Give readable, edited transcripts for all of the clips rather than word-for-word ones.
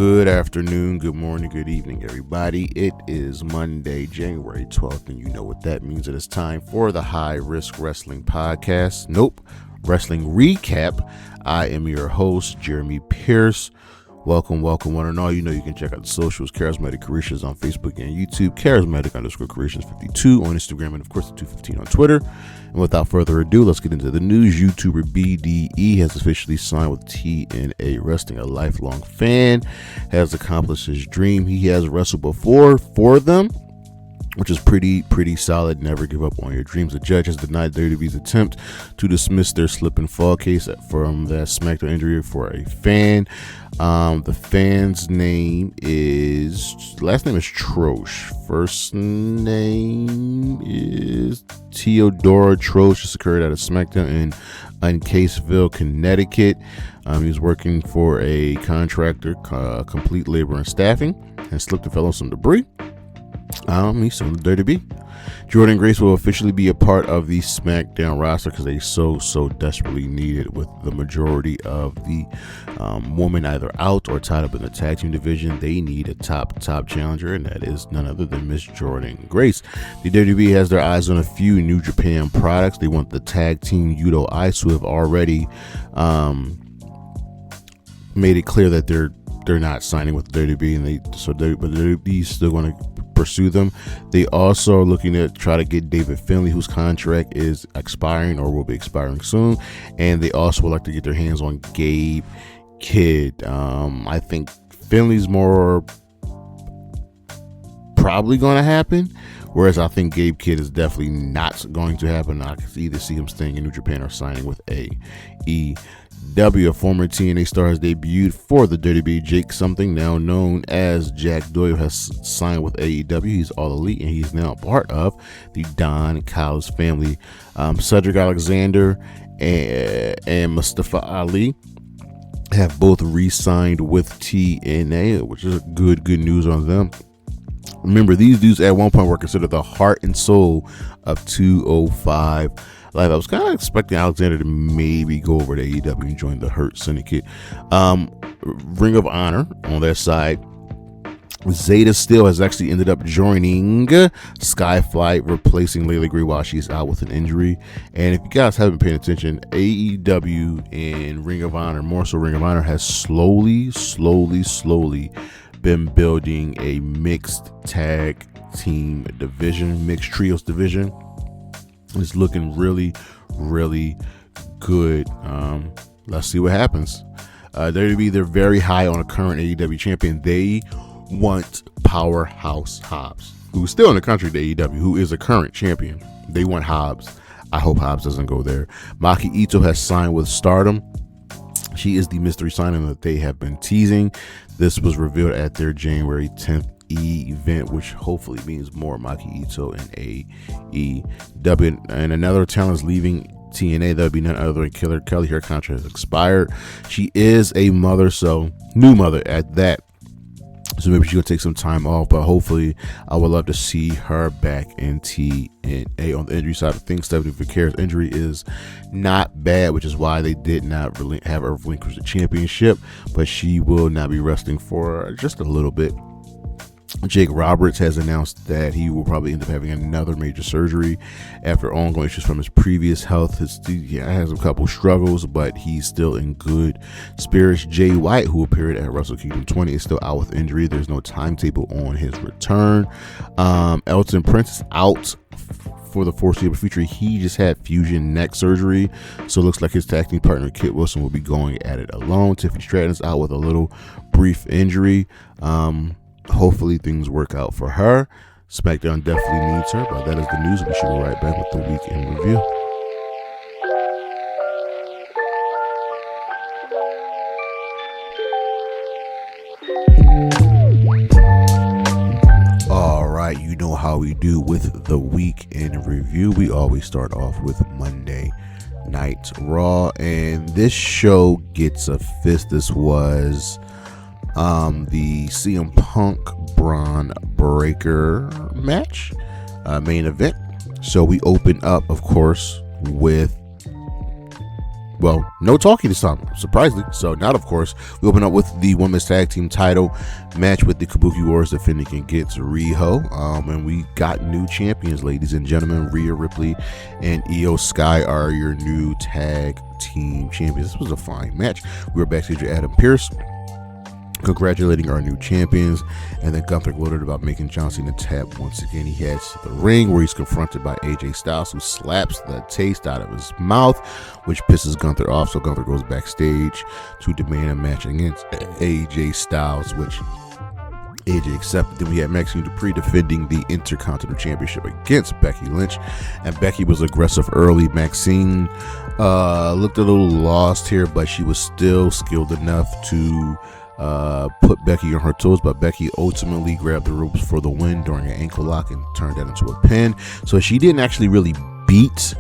Good afternoon, good morning, good evening, everybody. It is Monday, January 12th, and you know what that means. It is time for the High Risk Wrestling Podcast. Wrestling Recap. I am your host, Jeremy Pierce. Welcome, one and all. You know you can check out the socials, Charismatic Creations on Facebook and YouTube, Charismatic_Creations52 on Instagram, and of course the 215 on Twitter. And without further ado, let's get into the news. YouTuber BDE has officially signed with TNA Wrestling. A lifelong fan, has accomplished his dream. He has wrestled before for them, which is pretty solid. Never give up on your dreams. The judge has denied WWE's attempt to dismiss their slip and fall case from that Smackdown injury for a fan. The fan's last name is Trosh. First name is Theodora Trosh. This occurred at a Smackdown in Uncaseville, Connecticut. He was working for a contractor, Complete Labor and Staffing, and slipped and fell on some debris. He's still in the WWE. Jordan Grace will officially be a part of the SmackDown roster because they so desperately need it, with the majority of the women either out or tied up in the tag team division. They need a top challenger, and that is none other than Miss Jordan Grace. The WWE has their eyes on a few New Japan products. They want the tag team Itoh Ice, who have already made it clear that they're not signing with the WWE, but the WWE is still going to pursue them. They also are looking to try to get David Finlay, whose contract is expiring or will be expiring soon, and they also would like to get their hands on Gabe Kidd. I think Finlay's more probably going to happen, whereas I think Gabe Kidd is definitely not going to happen. I can either see him staying in New Japan or signing with AEW. A former TNA star has debuted for the WWE. Jake something, now known as Jack Doyle, has signed with AEW. He's all elite, and he's now part of the Don Callis family. Cedric Alexander and Mustafa Ali have both re-signed with TNA, which is good news on them. Remember, these dudes at one point were considered the heart and soul of 205 Live. I was kind of expecting Alexander to maybe go over to AEW and join the Hurt Syndicate. Ring of Honor on their side, Zeta Steel has actually ended up joining Skyflight, replacing Layla Gray while she's out with an injury. And if you guys haven't paid attention, AEW and Ring of Honor, more so Ring of Honor, has slowly been building a mixed tag team division, mixed trios division. It's looking really good. Let's see what happens. They're very high on a current AEW champion. They want Powerhouse Hobbs, who's still in the country to AEW, who is a current champion. They want Hobbs. I hope Hobbs doesn't go there. Maki Itoh has signed with Stardom. She is the mystery signing that they have been teasing. This was revealed at their January 10th event, which hopefully means more Maki Itoh and AEW. And another talent is leaving TNA. That would be none other than Killer Kelly. Her contract has expired. She is a mother, so new mother at that. So maybe she'll take some time off, but hopefully I would love to see her back in TNA. On the injury side of things, Stephanie Vickers' injury is not bad, which is why they did not really have her relinquish the championship, but she will not be wrestling for just a little bit. Jake Roberts has announced that he will probably end up having another major surgery after ongoing issues from his previous health. He has a couple struggles, but he's still in good spirits. Jay White, who appeared at Wrestle Kingdom 20, is still out with injury. There's no timetable on his return. Elton Prince is out for the foreseeable future. He just had fusion neck surgery, so it looks like his tag team partner Kit Wilson will be going at it alone. Tiffany Stratton is out with a little brief injury. Hopefully things work out for her. SmackDown definitely needs her, but that is the news. We should be right back with the week in review. All right, you know how we do with the week in review. We always start off with Monday Night Raw, and this show gets a fist. This was the CM Punk Bron Breakker match, main event. So we open up, of course, with well, no talking this time, surprisingly. So now, of course, we open up with the women's tag team title match with the Kabuki Warriors defending against Rhea. And we got new champions, ladies and gentlemen. Rhea Ripley and Io Sky are your new tag team champions. This was a fine match. We were backstage with Adam Pearce, congratulating our new champions, and then Gunther gloated about making John Cena tap once again. He heads to the ring where he's confronted by AJ Styles, who slaps the taste out of his mouth, which pisses Gunther off. So Gunther goes backstage to demand a match against AJ Styles, which AJ accepted. Then we had Maxine Dupree defending the Intercontinental Championship against Becky Lynch, and Becky was aggressive early. Maxine looked a little lost here, but she was still skilled enough to put Becky on her toes, but Becky ultimately grabbed the ropes for the win during an ankle lock and turned that into a pin. So she didn't actually really beat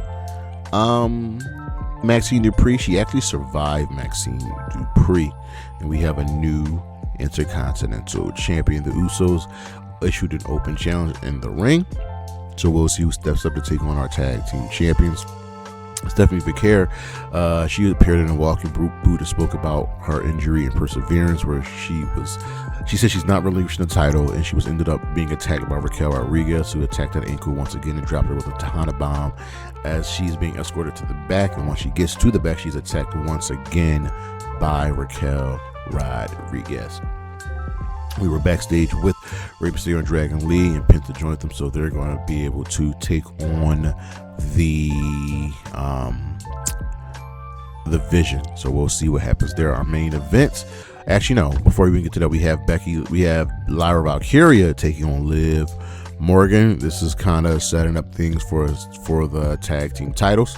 Maxine Dupree. She actually survived Maxine Dupree, and we have a new Intercontinental Champion. The Usos issued an open challenge in the ring, so we'll see who steps up to take on our tag team champions. Stephanie Becker, she appeared in a walking boot and spoke about her injury and perseverance, where she said she's not relinquishing the title, and she was ended up being attacked by Raquel Rodriguez, who attacked that ankle once again and dropped her with a Tejana bomb as she's being escorted to the back. And once she gets to the back, she's attacked once again by Raquel Rodriguez. We were backstage with Rey Mysterio and Dragon Lee, and Penta joined them, so they're going to be able to take on the Vision. So we'll see what happens there. Our main events. Actually, no. Before we even get to that, we have Lyra Valkyria taking on Liv Morgan. This is kind of setting up things for the tag team titles.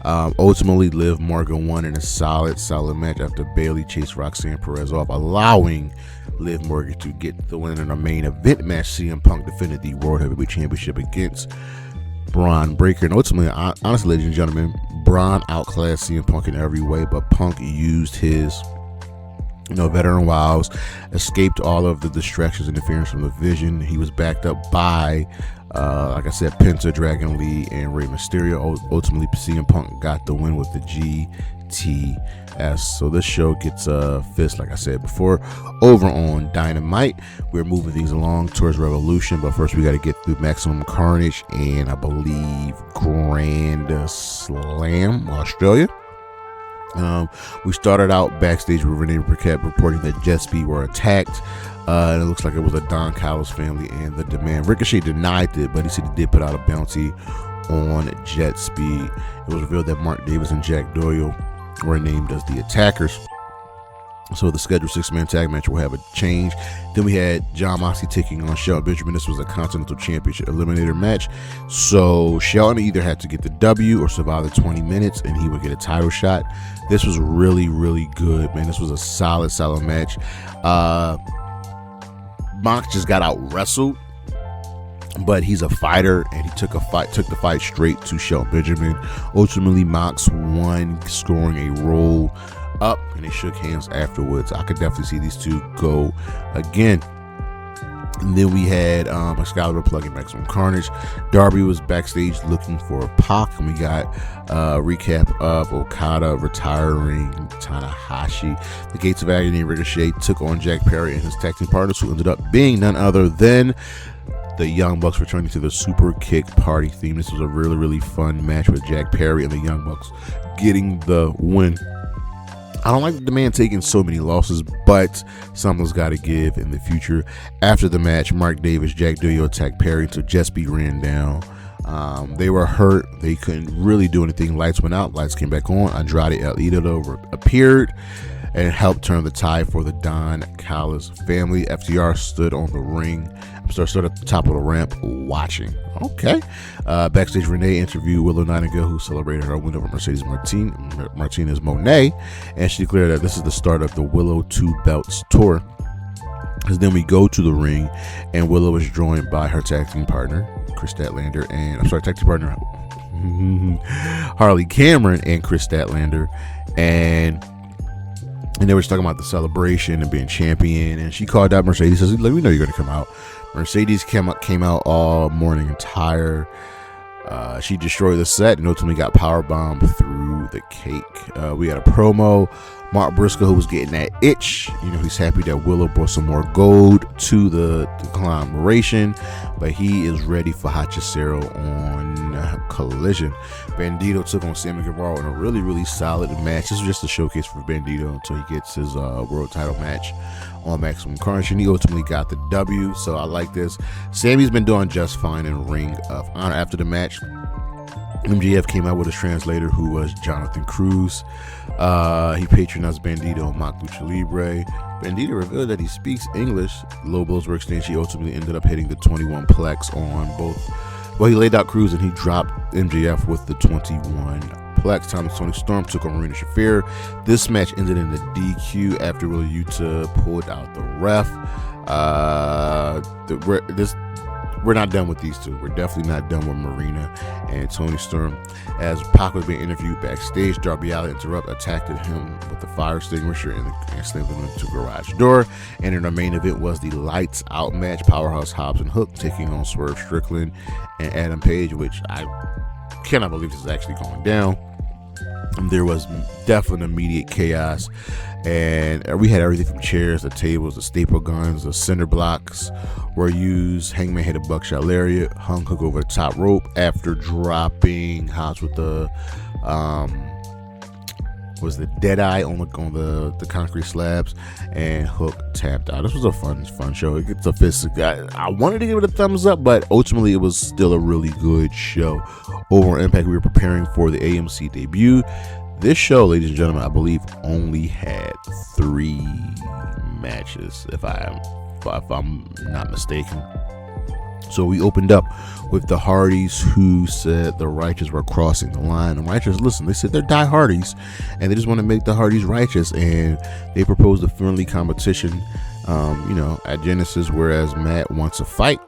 Ultimately, Liv Morgan won in a solid match after Bayley chased Roxanne Perez off, allowing Liv Morgan to get the win in a main event match. CM Punk defended the World Heavyweight Championship against Bron Breakker. And ultimately, honestly, ladies and gentlemen, Bron outclassed CM Punk in every way, but Punk used his veteran wiles, escaped all of the distractions, interference from the Vision. He was backed up by like I said, Penta, Dragon Lee, and Rey Mysterio. Ultimately, CM Punk got the win with the GTS. So this show gets a fist, like I said before, over on Dynamite. We're moving things along towards Revolution, but first we got to get through Maximum Carnage and I believe Grand Slam, Australia. We started out backstage with Renee Paquette reporting that Jet Speed were attacked. And it looks like it was a Don Callis family and the Demand. Ricochet denied it, but he said he did put out a bounty on Jet Speed. It was revealed that Mark Davis and Jack Doyle were named as the attackers. So the scheduled 6-man tag match will have a change. Then we had John Moxley taking on Shelton Benjamin. This was a Continental Championship Eliminator match. So Shelton either had to get the W or survive the 20 minutes and he would get a title shot. This was really, really good, man. This was a solid match. Mox just got out wrestled, but he's a fighter and he took the fight straight to Shelton Benjamin. Ultimately, Mox won, scoring a roll up, and they shook hands afterwards. I could definitely see these two go again. And then we had Excalibur plugging Maximum Carnage. Darby was backstage looking for Pac, and we got a recap of Okada retiring Tanahashi. The Gates of Agony and Ricochet took on Jack Perry and his tag team partners, who ended up being none other than the Young Bucks, returning to the Super Kick Party theme. This was a really, really fun match with Jack Perry and the Young Bucks getting the win. I don't like the man taking so many losses, but something's got to give in the future. After the match, Mark Davis, Jack Doyle attacked Perry until Jet Speed ran down. They were hurt. They couldn't really do anything. Lights went out. Lights came back on. Andrade El Idolo appeared and helped turn the tide for the Don Callis family. FTR stood on the ring. Stood at the top of the ramp watching. Okay. Backstage, Renee interviewed Willow Nightingale, who celebrated her win over Mercedes Martinez Monet, and she declared that this is the start of the Willow Two Belts tour. Because then we go to the ring, and Willow is joined by her tag team partner, Chris Statlander, tag team partner Harley Cameron and Chris Statlander, and they were talking about the celebration and being champion, and she called out Mercedes, says, "Let me know you're going to come out." Mercedes came out all morning and tired. She destroyed the set and ultimately got powerbombed through the cake. We had a promo. Mark Briscoe, who was getting that itch, he's happy that Willow brought some more gold to the conglomeration, but he is ready for Hachicero on Collision. Bandido took on Sammy Guevara in a really, really solid match. This was just a showcase for Bandido until he gets his world title match on Maximum Carnage, and he ultimately got the W, so I like this. Sammy's been doing just fine in Ring of Honor. After the match, MJF came out with his translator, who was Jonathan Cruz. He patronized Bandido and mocked Lucha Libre. Bandido revealed that he speaks English. Low blows were exchanged. He ultimately ended up hitting the 21 plex on both. Well, he laid out Cruz and he dropped MJF with the 21 plex. Tony Storm took on Marina Shafir. This match ended in the DQ after Will Yuta pulled out the ref. We're not done with these two. We're definitely not done with Marina and Tony Storm. As Pac was being interviewed backstage, Darby Allin attacked him with the fire extinguisher and slammed him into the garage door. And in the main event was the Lights Out match, Powerhouse Hobbs and Hook taking on Swerve Strickland and Adam Page, which I cannot believe this is actually going down. There was definitely immediate chaos, and we had everything from chairs, the tables, the staple guns, the cinder blocks were used. Hangman hit a buckshot lariat, hung Hook over the top rope after dropping Hobbs with the dead eye on the concrete slabs, and Hook tapped out. This was a fun show. It gets a fist. I wanted to give it a thumbs up, but ultimately it was still a really good show. Over on Impact, we were preparing for the AMC debut. This show, ladies and gentlemen, I believe only had 3 matches, if I'm not mistaken. So we opened up with the Hardys, who said the Righteous were crossing the line. The Righteous, listen, they said they're Die Hardys, and they just want to make the Hardys righteous, and they proposed a friendly competition, at Genesis, whereas Matt wants a fight,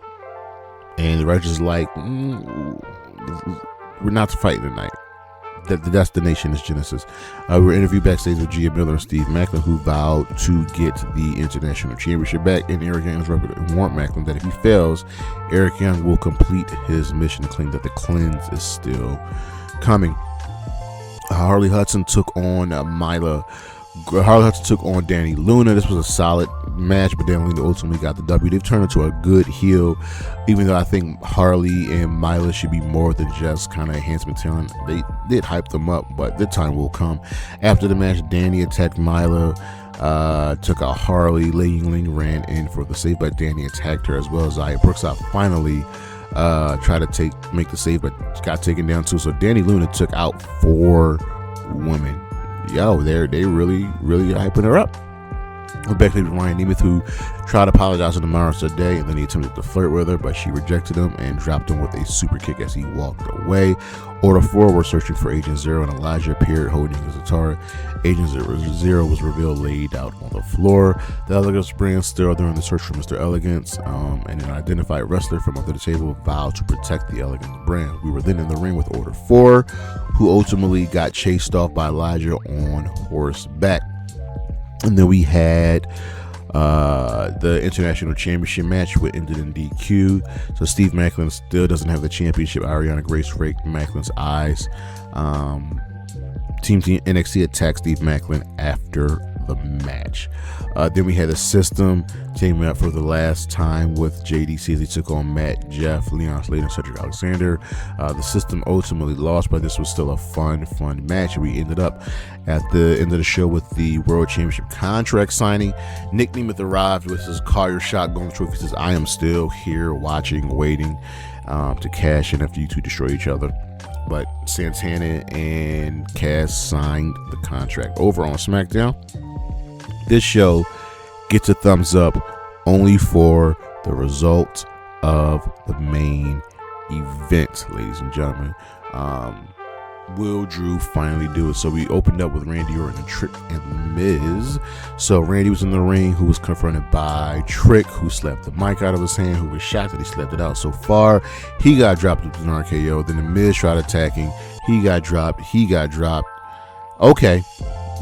and the Righteous is like, we're not fighting tonight. The destination is Genesis. We were interviewed backstage with Gia Miller and Steve Macklin, who vowed to get the International Championship back, and Eric Young warned Macklin that if he fails, Eric Young will complete his mission to claim that the cleanse is still coming. Harley Hudson took on Danny Luna. This was a solid match, but Danny Luna ultimately got the W. They've turned into a good heel, even though I think Harley and Mila should be more than just kind of enhancement talent. They did hype them up, but the time will come. After the match, Danny attacked Mila, took out Harley. Lei Yingling ran in for the save, but Danny attacked her, as well as Zaya Brookside finally tried to make the save, but got taken down too. So Danny Luna took out 4 women. They really hyping her up. Becky with Ryan Nemeth, who tried to apologize to the Mara today, and then he attempted to flirt with her, but she rejected him and dropped him with a super kick as he walked away. Order 4 were searching for Agent Zero, and Elijah appeared holding his guitar. Agent Zero was revealed laid out on the floor. The Elegance brand still during the search for Mr. Elegance, and an identified wrestler from under the table vowed to protect the Elegance brand. We were then in the ring with Order 4, who ultimately got chased off by Elijah on horseback. And then we had the International Championship match, which ended in DQ. So Steve Macklin still doesn't have the championship. Ariana Grace raked Macklin's eyes. Team NXT attacked Steve Macklin after the match. Then we had the System teaming up for the last time with JDC as he took on Matt, Jeff, Leon Slater, and Cedric Alexander. The System ultimately lost, but this was still a fun match. We ended up at the end of the show with the World Championship contract signing. Nick Nemeth arrived with his Collier shotgun trophy. He says, "I am still here watching, waiting to cash in after you two destroy each other." But Santana and Cass signed the contract. Over on SmackDown, this show gets a thumbs up only for the result of the main event, ladies and gentlemen. Will Drew finally do it? So we opened up with Randy Orton and Trick and Miz. So Randy was in the ring, who was confronted by Trick, who slapped the mic out of his hand, who was shocked that he slapped it out so far. He got dropped with an RKO. Then the Miz tried attacking. He got dropped. Okay,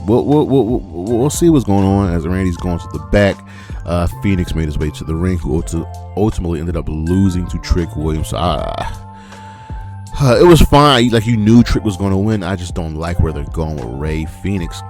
we'll see what's going on as Randy's going to the back. Phoenix made his way to the ring, who ultimately ended up losing to Trick Williams. So It was fine. Like, you knew Trick was going to win. I just don't like where they're going with Rey Fenix.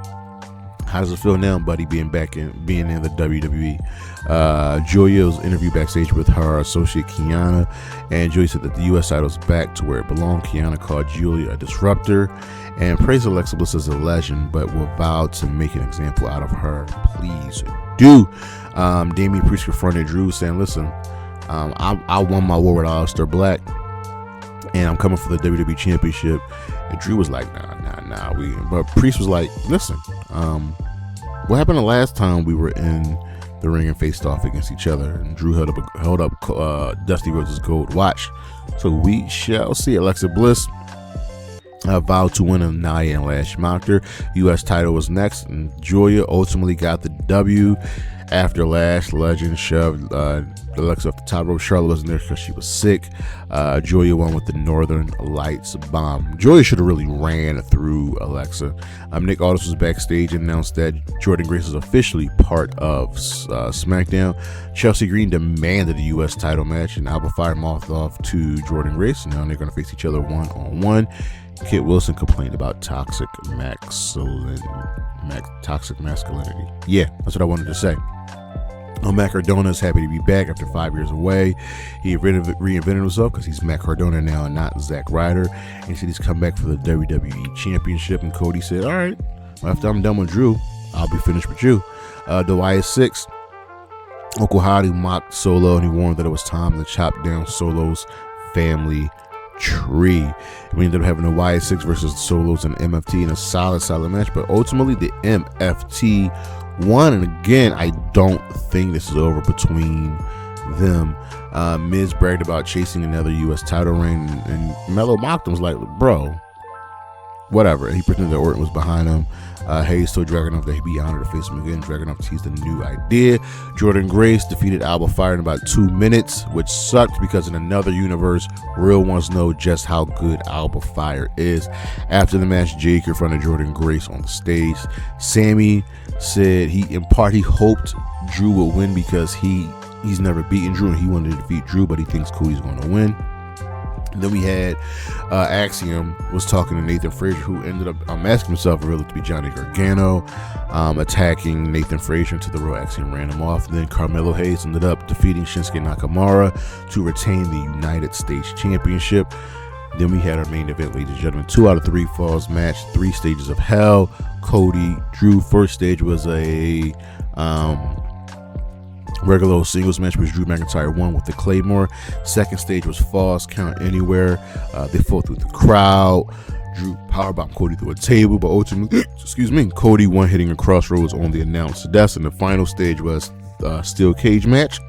How does it feel now, buddy, being in the WWE? Julia was interviewed backstage with her associate Kiana, and Julia said that the U.S. title is back to where it belonged. Kiana called Julia a disruptor and praised Alexa Bliss as a legend, but will vow to make an example out of her. Please do. Damian Priest confronted Drew, saying, "Listen, I won my war with Aleister Black, and I'm coming for the WWE Championship." And Drew was like, nah. But Priest was like, "Listen, what happened the last time we were in the ring and faced off against each other?" And Drew held up Dusty Rhodes' gold watch. So we shall see. Alexa Bliss vowed to win a Nia and Lash mocked her. U.S. title was next, and Julia ultimately got the W after Lash Legend shoved Alexa off the top rope. Charlotte wasn't there because she was sick. Julia won with the Northern Lights bomb. Julia should have really ran through Alexa. Nick Aldis was backstage and announced that Jordynne Grace is officially part of SmackDown. Chelsea Green demanded a U.S. title match, and Alba Fire mouthed off to Jordynne Grace. Now they're going to face each other one-on-one. Kit Wilson complained about toxic masculinity. Yeah, that's what I wanted to say. Matt Cardona is happy to be back after 5 years away. He reinvented himself because he's Matt Cardona now and not Zack Ryder. And he said he's come back for the WWE Championship. And Cody said, "All right, after I'm done with Drew, I'll be finished with you." The YS6, Uncle Howdy mocked Solo, and he warned that it was time to chop down Solo's family tree. We ended up having the YS6 versus Solos and MFT in a solid match, but ultimately the MFT won. And again, I don't think this is over between them. Miz bragged about chasing another U.S. title reign, and Melo mocked him. Was like, "Bro, whatever." He pretended that Orton was behind him. Hayes told Dragunov that he'd be honored to face him again. Dragunov teased a new idea. Jordynne Grace defeated Alba Fire in about 2 minutes, which sucked because in another universe, real ones know just how good Alba Fire is. After the match, Jake confronted Jordynne Grace on the stage. Sammy said he hoped Drew would win because he's never beaten Drew and he wanted to defeat Drew, but he thinks Cody's going to win. And then we had Axiom was talking to Nathan Frazier, who ended up masking himself really to be Johnny Gargano, attacking Nathan Frazier until the Real Axiom ran him off. And then Carmelo Hayes ended up defeating Shinsuke Nakamura to retain the United States Championship. Then we had our main event, ladies and gentlemen, 2 out of 3 falls match, 3 stages of hell. Cody, Drew. First stage was a regular singles match, which Drew McIntyre won with the Claymore. Second stage was falls count anywhere. They fought through the crowd. Drew powerbombed Cody through a table, but ultimately, Cody won, hitting a crossroads on the announced deaths. And the final stage was steel cage match.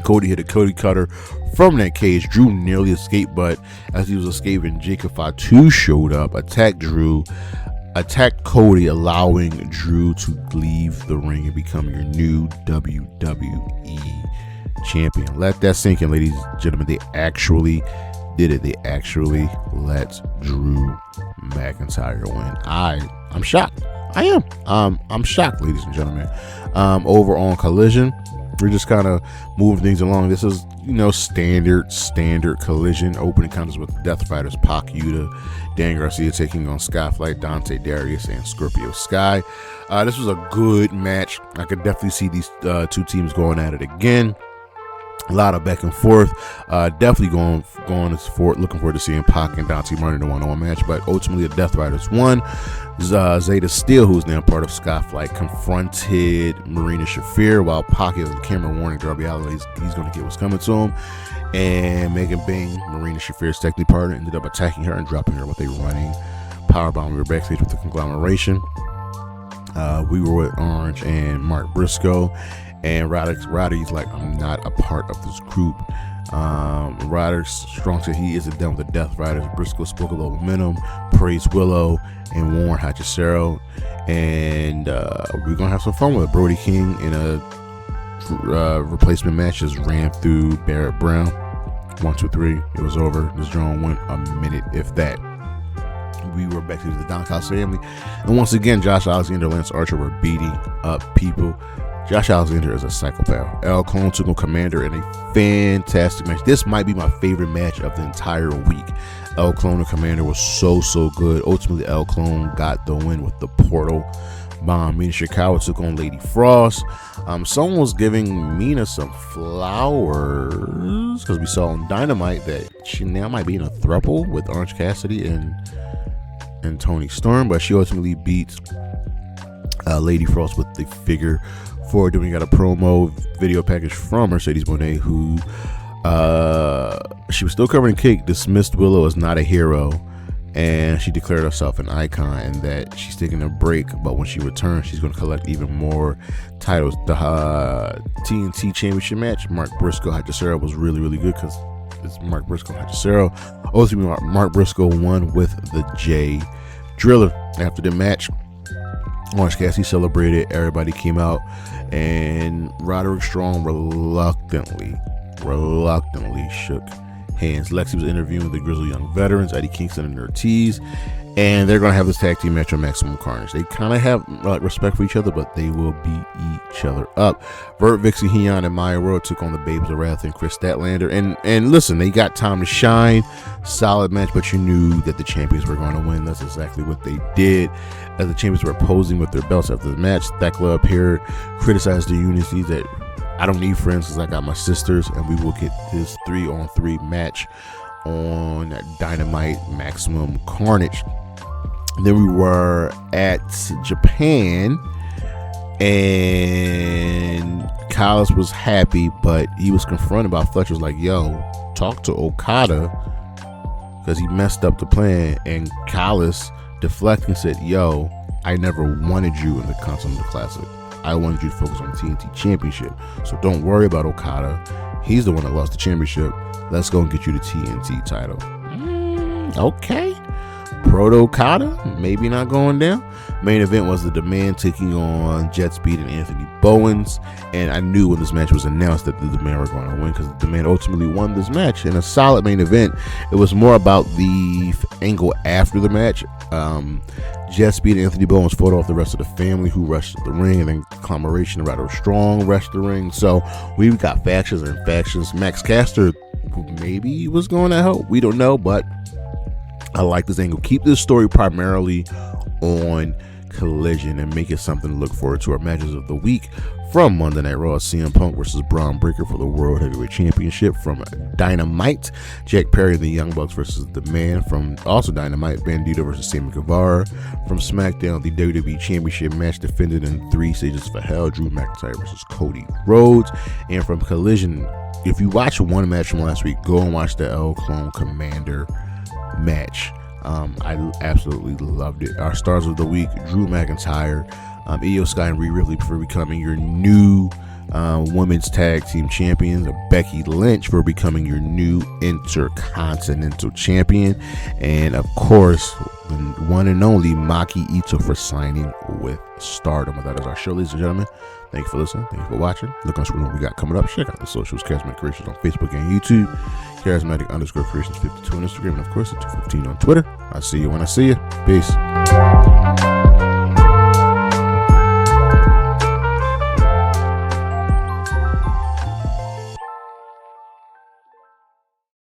Cody hit a Cody cutter from that cage. Drew nearly escaped, but as he was escaping, Jacob Fatu showed up, attacked Cody, allowing Drew to leave the ring and become your new WWE champion. Let that sink in, ladies and gentlemen. They actually did it. They actually let Drew McIntyre win. I'm shocked. I am. I'm shocked, ladies and gentlemen. Over on Collision, we're just kind of moving things along. This is, standard Collision. Opening counters with Death Fighters, Pac, Yuta, Dan Garcia taking on Skyflight, Dante Darius, and Scorpio Sky. This was a good match. I could definitely see these 2 teams going at it again. A lot of back and forth. Definitely going forward. Looking forward to seeing Pac and Dante Martin in a one-on-one match. But ultimately, the Death Riders won. Zeta Steel, who's now part of Skyflight, confronted Marina Shafir, while Pac is the camera warning Darby Allin he's going to get what's coming to him. And Megan Bing, Marina Shafir's technically partner, ended up attacking her and dropping her with a running powerbomb. We were backstage with the conglomeration. We were with Orange and Mark Briscoe. And Ryder's like, "I'm not a part of this group." Ryder Strong said he isn't done with the Death Riders. Briscoe spoke about momentum, praised Willow and Warren Hachicero. And we're going to have some fun with it. Brody King in a replacement match just ran through Barrett Brown. 1, 2, 3. It was over. This drone went a minute, if that. We were back to the Don Callis family. And once again, Josh Alexander and Lance Archer were beating up people. Josh Alexander is a psychopath. Clon took on Komander in a fantastic match. This might be my favorite match of the entire week. Clon and Komander was so good. Ultimately, Clon got the win with the portal bomb. Mina Shikawa took on Lady Frost. Someone was giving Mina some flowers because we saw on Dynamite that she now might be in a throuple with Orange Cassidy and Toni Storm, but she ultimately beat Lady Frost with the figure 4. Then we got a promo video package from Mercedes Moné, who she was still covered in cake, dismissed Willow as not a hero, and she declared herself an icon and that she's taking a break, but when she returns she's going to collect even more titles. The TNT Championship match, Mark Briscoe Hachicero, was really good because it's Mark Briscoe Hachicero. Ultimately, Mark Briscoe won with the J Driller. After the match, Orange Cassidy celebrated, everybody came out, and Roderick Strong reluctantly shook hands. Lexi was interviewing the Grizzled Young Veterans, Eddie Kingston and Ortiz, and they're going to have this tag team match on Maximum Carnage. They kind of have respect for each other, but they will beat each other up. Vert, Vixie, Heian, and Maya Road took on the Babes of Wrath and Chris Statlander. And listen, they got time to shine. Solid match, but you knew that the champions were going to win. That's exactly what they did. As the champions were posing with their belts after the match, Thekla appeared, criticized the unity that I don't need friends because I got my sisters, and we will get this 3-on-3 match on Dynamite Maximum Carnage. Then we were at Japan, and Callis was happy, but he was confronted by Fletcher. Was like, yo, talk to Okada because he messed up the plan. And Callis deflecting said, yo, I never wanted you in the Continental Classic. I wanted you to focus on the TNT Championship. So don't worry about Okada. He's the one that lost the championship. Let's go and get you the TNT title. Okay. Proto Okada, maybe not going down. Main event was the Demand taking on Jet Speed and Anthony Bowens, and I knew when this match was announced that the Demand were going to win because the Demand ultimately won this match in a solid main event. It was more about the angle after the match. Jet Speed and Anthony Bowens fought off the rest of the family who rushed the ring, and then Conglomeration and Roderick Strong rushed the ring. So we've got factions and factions. Max Caster, who maybe was going to help, we don't know, but I like this angle. Keep this story primarily on Collision and make it something to look forward to. Our matches of the week from Monday Night Raw: CM Punk versus Bron Breakker for the World Heavyweight Championship. From Dynamite, Jack Perry and the Young Bucks versus The Man. From also Dynamite, Bandido versus Sammy Guevara. From Smackdown, the WWE Championship match defended in 3 stages for hell: Drew McIntyre versus Cody Rhodes. And from Collision, if you watch one match from last week, go and watch the Clon Komander match. I absolutely loved it. Our stars of the week: Drew McIntyre, Io Sky and Rhea Ripley for becoming your new women's tag team champions, Becky Lynch for becoming your new intercontinental champion, and of course the one and only Maki Itoh for signing with Stardom. That is our show, ladies and gentlemen. Thank you for listening. Thank you for watching. Look on screen what we got coming up. Check out the socials: Charismatic Creations on Facebook and YouTube, Charismatic_Creations 52 on Instagram, and of course the 215 on Twitter. I'll see you when I see you. Peace.